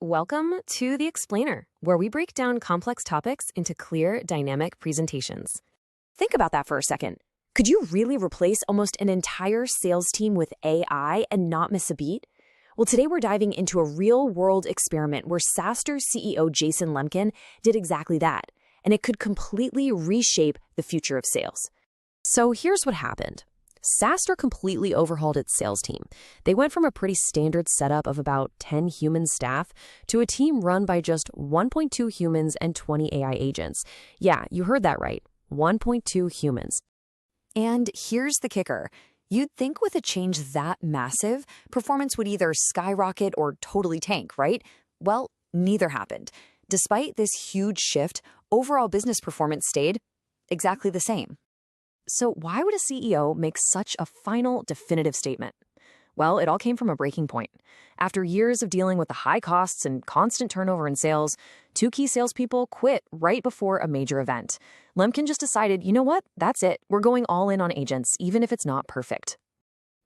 Welcome to The Explainer, where we break down complex topics into clear, dynamic presentations. Think about that for a second. Could you really replace almost an entire sales team with AI and not miss a beat? Well, today we're diving into a real-world experiment where SaaStr CEO Jason Lemkin did exactly that, and it could completely reshape the future of sales. So here's what happened. SaaStr completely overhauled its sales team. They went from a pretty standard setup of about 10 human staff to a team run by just 1.2 humans and 20 AI agents. Yeah, you heard that right, 1.2 humans. And here's the kicker. You'd think with a change that massive, performance would either skyrocket or totally tank, right? Well, neither happened. Despite this huge shift, overall business performance stayed exactly the same. So why would a CEO make such a final, definitive statement? Well, it all came from a breaking point. After years of dealing with the high costs and constant turnover in sales, 2 key salespeople quit right before a major event. Lemkin just decided, you know what? That's it. We're going all in on agents, even if it's not perfect.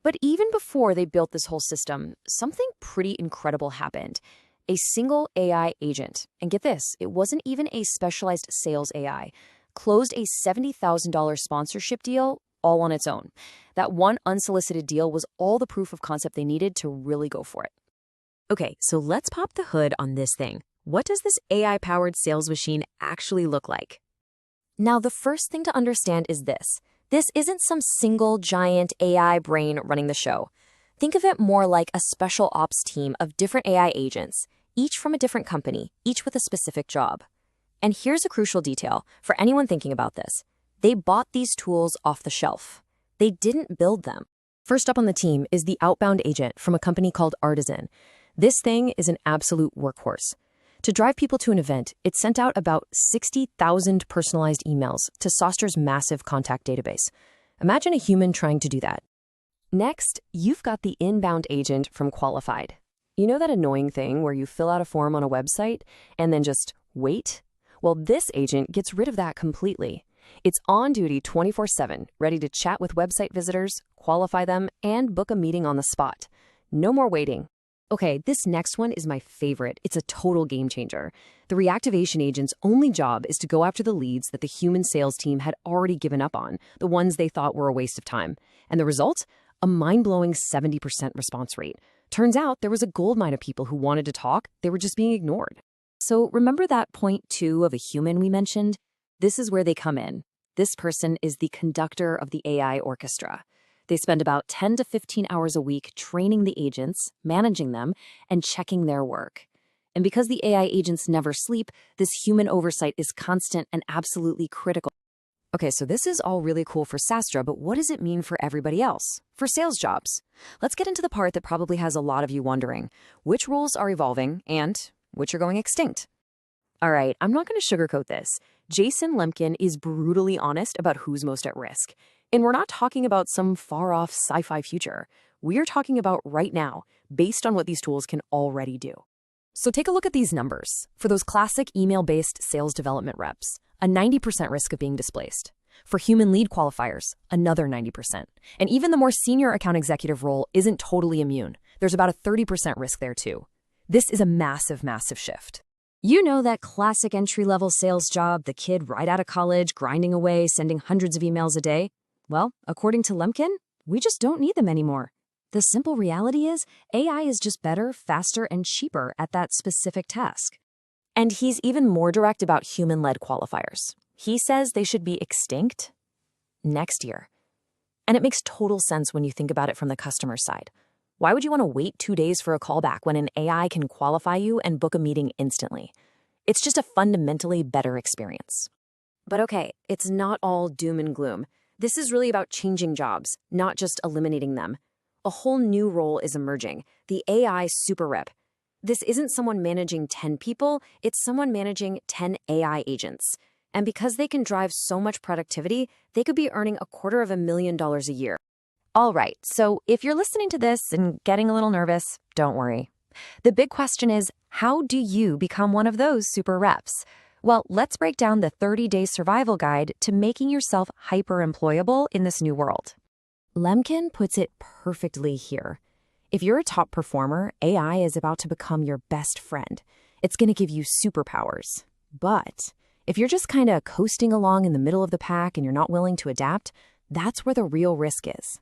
But even before they built this whole system, something pretty incredible happened. A single AI agent, and get this, it wasn't even a specialized sales AI, closed a $70,000 sponsorship deal all on its own. That one unsolicited deal was all the proof of concept they needed to really go for it. Okay, so let's pop the hood on this thing. What does this AI-powered sales machine actually look like? Now, the first thing to understand is this. This isn't some single giant AI brain running the show. Think of it more like a special ops team of different AI agents, each from a different company, each with a specific job. And here's a crucial detail for anyone thinking about this. They bought these tools off the shelf. They didn't build them. First up on the team is the outbound agent from a company called Artisan. This thing is an absolute workhorse. To drive people to an event, it sent out about 60,000 personalized emails to SaaStr's massive contact database. Imagine a human trying to do that. Next, you've got the inbound agent from Qualified. You know that annoying thing where you fill out a form on a website and then just wait? Well, this agent gets rid of that completely. It's on duty 24/7, ready to chat with website visitors, qualify them, and book a meeting on the spot. No more waiting. Okay, this next one is my favorite. It's a total game changer. The reactivation agent's only job is to go after the leads that the human sales team had already given up on, the ones they thought were a waste of time. And the result? A mind-blowing 70% response rate. Turns out there was a goldmine of people who wanted to talk. They were just being ignored. So remember that point 2 of a human we mentioned? This is where they come in. This person is the conductor of the AI orchestra. They spend about 10 to 15 hours a week training the agents, managing them, and checking their work. And because the AI agents never sleep, this human oversight is constant and absolutely critical. Okay, so this is all really cool for SaaStr, but what does it mean for everybody else? For sales jobs? Let's get into the part that probably has a lot of you wondering. Which roles are evolving and which are going extinct? All right, I'm not going to sugarcoat this. Jason Lemkin is brutally honest about who's most at risk. And we're not talking about some far-off sci-fi future. We're talking about right now, based on what these tools can already do. So take a look at these numbers. For those classic email-based sales development reps, a 90% risk of being displaced. For human lead qualifiers, another 90%. And even the more senior account executive role isn't totally immune. There's about a 30% risk there too. This is a massive, massive shift. You know that classic entry-level sales job, the kid right out of college, grinding away, sending hundreds of emails a day? Well, according to Lemkin, we just don't need them anymore. The simple reality is, AI is just better, faster, and cheaper at that specific task. And he's even more direct about human-led qualifiers. He says they should be extinct next year. And it makes total sense when you think about it from the customer side. Why would you want to wait 2 days for a callback when an AI can qualify you and book a meeting instantly? It's just a fundamentally better experience. But okay, it's not all doom and gloom. This is really about changing jobs, not just eliminating them. A whole new role is emerging, the AI super rep. This isn't someone managing 10 people, it's someone managing 10 AI agents. And because they can drive so much productivity, they could be earning $250,000 a year. All right, so if you're listening to this and getting a little nervous, don't worry. The big question is, how do you become one of those super reps? Well, let's break down the 30-day survival guide to making yourself hyper-employable in this new world. Lemkin puts it perfectly here. If you're a top performer, AI is about to become your best friend. It's going to give you superpowers. But if you're just kind of coasting along in the middle of the pack and you're not willing to adapt, that's where the real risk is.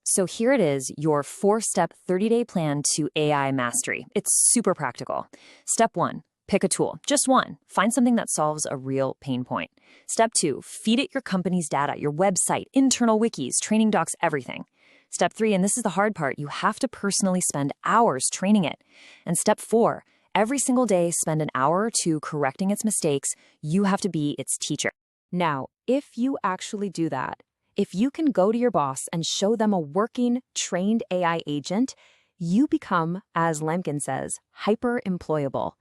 So here it is, your 4-step 30-day plan to AI mastery. It's super practical. Step 1, pick a tool. Just one. Find something that solves a real pain point. Step 2, feed it your company's data, your website, internal wikis, training docs, everything. Step 3, and this is the hard part, you have to personally spend hours training it. And step 4, every single day spend an hour or two correcting its mistakes. You have to be its teacher. Now, if you actually do that, if you can go to your boss and show them a working, trained AI agent, you become, as Lemkin says, hyper-employable.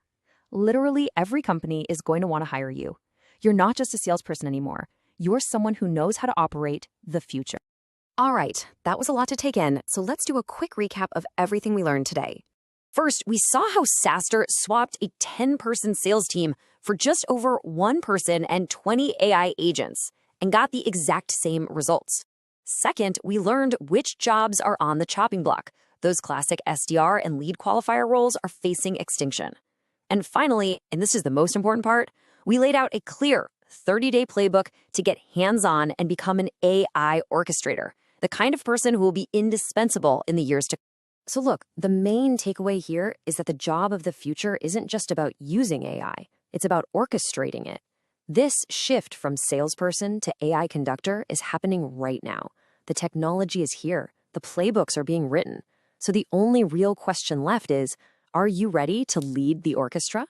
Literally every company is going to want to hire you. You're not just a salesperson anymore. You're someone who knows how to operate the future. All right, that was a lot to take in, so let's do a quick recap of everything we learned today. First, we saw how SaaStr swapped a 10-person sales team for just over 1 person and 20 AI agents and got the exact same results. Second, we learned which jobs are on the chopping block. Those classic SDR and lead qualifier roles are facing extinction. And finally, and this is the most important part, we laid out a clear 30-day playbook to get hands-on and become an AI orchestrator, the kind of person who will be indispensable in the years to come. So look, the main takeaway here is that the job of the future isn't just about using AI, it's about orchestrating it. This shift from salesperson to AI conductor is happening right now. The technology is here, the playbooks are being written. So the only real question left is, are you ready to lead the orchestra?